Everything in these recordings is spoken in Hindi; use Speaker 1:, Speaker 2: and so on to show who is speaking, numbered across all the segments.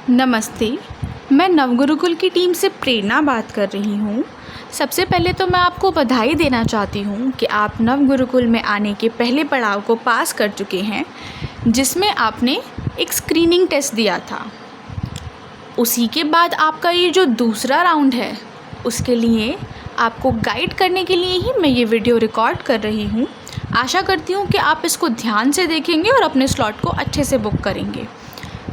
Speaker 1: नमस्ते, मैं नवगुरुकुल की टीम से प्रेरणा बात कर रही हूँ। सबसे पहले तो मैं आपको बधाई देना चाहती हूँ कि आप नवगुरुकुल में आने के पहले पड़ाव को पास कर चुके हैं, जिसमें आपने एक स्क्रीनिंग टेस्ट दिया था। उसी के बाद आपका ये जो दूसरा राउंड है, उसके लिए आपको गाइड करने के लिए ही मैं ये वीडियो रिकॉर्ड कर रही हूँ। आशा करती हूँ कि आप इसको ध्यान से देखेंगे और अपने स्लॉट को अच्छे से बुक करेंगे।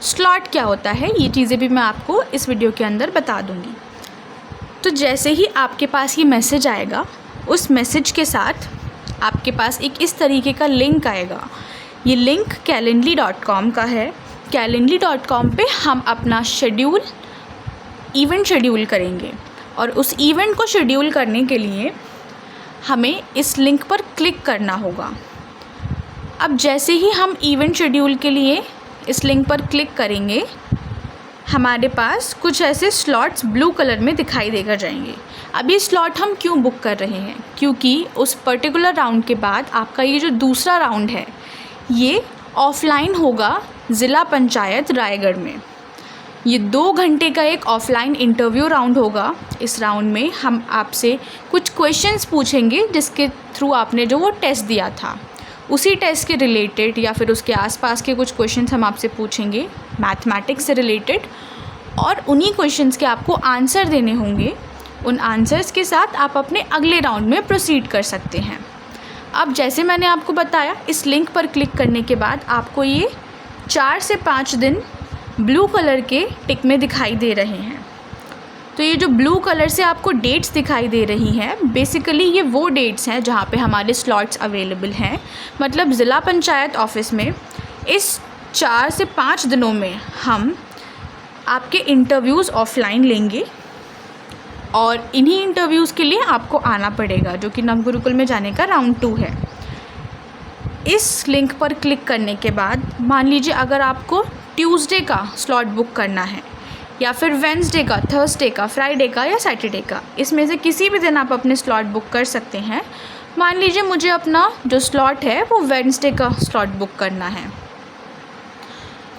Speaker 1: स्लॉट क्या होता है, ये चीज़ें भी मैं आपको इस वीडियो के अंदर बता दूंगी। तो जैसे ही आपके पास ये मैसेज आएगा, उस मैसेज के साथ आपके पास एक इस तरीके का लिंक आएगा। ये लिंक calendly.com का है। calendly.com पे हम अपना इवेंट शेड्यूल करेंगे और उस इवेंट को शेड्यूल करने के लिए हमें इस लिंक पर क्लिक करना होगा। अब जैसे ही हम इवेंट शेड्यूल के लिए इस लिंक पर क्लिक करेंगे, हमारे पास कुछ ऐसे स्लॉट्स ब्लू कलर में दिखाई देकर जाएंगे। अब ये स्लॉट हम क्यों बुक कर रहे हैं, क्योंकि उस पर्टिकुलर राउंड के बाद आपका ये जो दूसरा राउंड है, ये ऑफलाइन होगा ज़िला पंचायत रायगढ़ में। ये 2 घंटे का एक ऑफलाइन इंटरव्यू राउंड होगा। इस राउंड में हम आपसे कुछ क्वेश्चंस पूछेंगे, जिसके थ्रू आपने जो वो टेस्ट दिया था, उसी टेस्ट के रिलेटेड या फिर उसके आसपास के कुछ क्वेश्चंस हम आपसे पूछेंगे मैथमेटिक्स से रिलेटेड, और उन्हीं क्वेश्चंस के आपको आंसर देने होंगे। उन आंसर्स के साथ आप अपने अगले राउंड में प्रोसीड कर सकते हैं। अब जैसे मैंने आपको बताया, इस लिंक पर क्लिक करने के बाद आपको ये 4 से 5 दिन ब्लू कलर के टिक में दिखाई दे रहे हैं। तो ये जो ब्लू कलर से आपको डेट्स दिखाई दे रही हैं, बेसिकली ये वो डेट्स हैं जहाँ पे हमारे स्लॉट्स अवेलेबल हैं। मतलब ज़िला पंचायत ऑफिस में इस 4 से 5 दिनों में हम आपके इंटरव्यूज़ ऑफलाइन लेंगे और इन्हीं इंटरव्यूज़ के लिए आपको आना पड़ेगा, जो कि नवगुरुकुल में जाने का राउंड 2 है। इस लिंक पर क्लिक करने के बाद मान लीजिए अगर आपको ट्यूसडे का स्लॉट बुक करना है, या फिर वेंसडे का, थर्सडे का, फ्राइडे का या सैटरडे का, इसमें से किसी भी दिन आप अपने स्लॉट बुक कर सकते हैं। मान लीजिए मुझे अपना जो स्लॉट है वो वेंसडे का स्लॉट बुक करना है,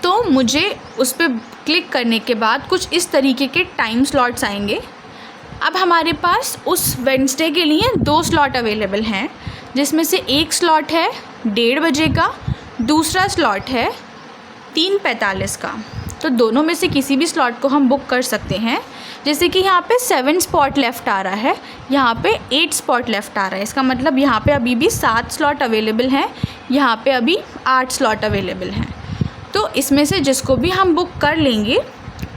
Speaker 1: तो मुझे उस पर क्लिक करने के बाद कुछ इस तरीके के टाइम स्लॉट्स आएंगे। अब हमारे पास उस वेंसडे के लिए 2 स्लॉट अवेलेबल हैं, जिसमें से एक स्लॉट है 1:30 बजे का, दूसरा स्लॉट है 3:45 का। तो दोनों में से किसी भी स्लॉट को हम बुक कर सकते हैं। जैसे कि यहाँ पे 7 स्पॉट लेफ़्ट आ रहा है, यहाँ पे 8 स्पॉट लेफ़्ट आ रहा है। इसका मतलब यहाँ पे अभी भी 7 स्लॉट अवेलेबल हैं, यहाँ पे अभी 8 स्लॉट अवेलेबल हैं। तो इसमें से जिसको भी हम बुक कर लेंगे,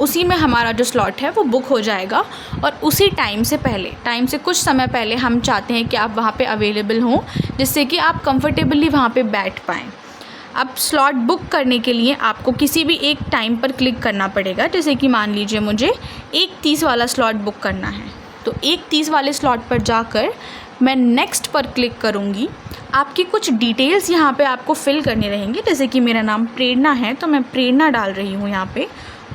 Speaker 1: उसी में हमारा जो स्लॉट है वो बुक हो जाएगा। और उसी टाइम से कुछ समय पहले हम चाहते हैं कि आप वहाँ पे अवेलेबल हों, जिससे कि आप कंफर्टेबली वहाँ पे बैठ पाएँ। अब स्लॉट बुक करने के लिए आपको किसी भी एक टाइम पर क्लिक करना पड़ेगा। जैसे कि मान लीजिए मुझे 1:30 वाला स्लॉट बुक करना है, तो 1:30 वाले स्लॉट पर जाकर मैं नेक्स्ट पर क्लिक करूँगी। आपकी कुछ डिटेल्स यहाँ पे आपको फिल करने रहेंगे। जैसे कि मेरा नाम प्रेरणा है, तो मैं प्रेरणा डाल रही हूँ यहाँ पे।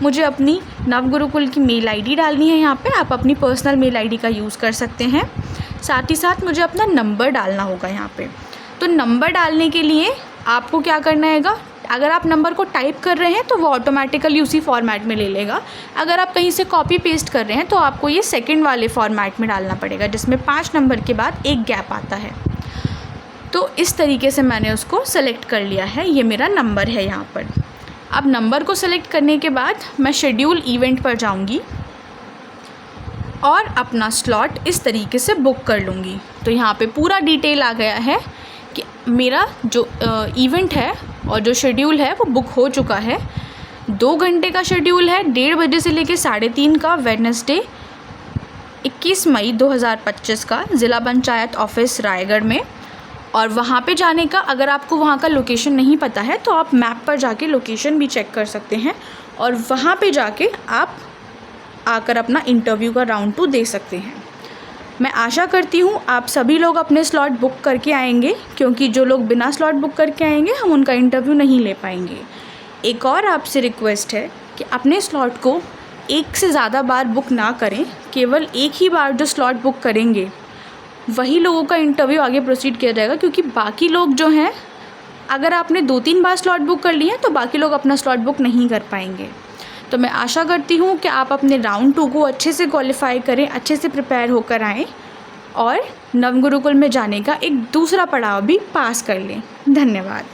Speaker 1: मुझे अपनी नवगुरुकुल की मेल आईडी डालनी है यहाँ पे। आप अपनी पर्सनल मेल आईडी का यूज़ कर सकते हैं। साथ ही साथ मुझे अपना नंबर डालना होगा यहाँ पे। तो नंबर डालने के लिए आपको क्या करना है, अगर आप नंबर को टाइप कर रहे हैं तो वो ऑटोमेटिकली उसी फॉर्मेट में ले लेगा। अगर आप कहीं से कॉपी पेस्ट कर रहे हैं तो आपको ये सेकंड वाले फॉर्मेट में डालना पड़ेगा, जिसमें 5 नंबर के बाद एक गैप आता है। तो इस तरीके से मैंने उसको सेलेक्ट कर लिया है। ये मेरा नंबर है यहाँ पर। अब नंबर को सेलेक्ट करने के बाद मैं शेड्यूल इवेंट पर जाऊँगी और अपना स्लॉट इस तरीके से बुक कर लूँगी। तो यहाँ पे पूरा डिटेल आ गया है कि मेरा जो इवेंट है और जो शेड्यूल है वो बुक हो चुका है। 2 घंटे का शेड्यूल है, 1:30 बजे से लेकर 3:30 का, वेडनेसडे 21 मई 2025 का, ज़िला पंचायत ऑफिस रायगढ़ में। और वहाँ पे जाने का, अगर आपको वहाँ का लोकेशन नहीं पता है तो आप मैप पर जाके लोकेशन भी चेक कर सकते हैं और वहाँ पे जाके आप आकर अपना इंटरव्यू का राउंड 2 दे सकते हैं। मैं आशा करती हूँ आप सभी लोग अपने स्लॉट बुक करके आएंगे, क्योंकि जो लोग बिना स्लॉट बुक करके आएंगे हम उनका इंटरव्यू नहीं ले पाएंगे। एक और आपसे रिक्वेस्ट है कि अपने स्लॉट को एक से ज़्यादा बार बुक ना करें। केवल एक ही बार जो स्लॉट बुक करेंगे वही लोगों का इंटरव्यू आगे प्रोसीड किया जाएगा, क्योंकि बाकी लोग जो हैं, अगर आपने 2-3 बार स्लॉट बुक कर लिए हैं तो बाकी लोग अपना स्लॉट बुक नहीं कर पाएंगे। तो मैं आशा करती हूँ कि आप अपने राउंड 2 को अच्छे से क्वालिफ़ाई करें, अच्छे से प्रिपेयर होकर आएँ और नवगुरुकुल में जाने का एक दूसरा पड़ाव भी पास कर लें। धन्यवाद।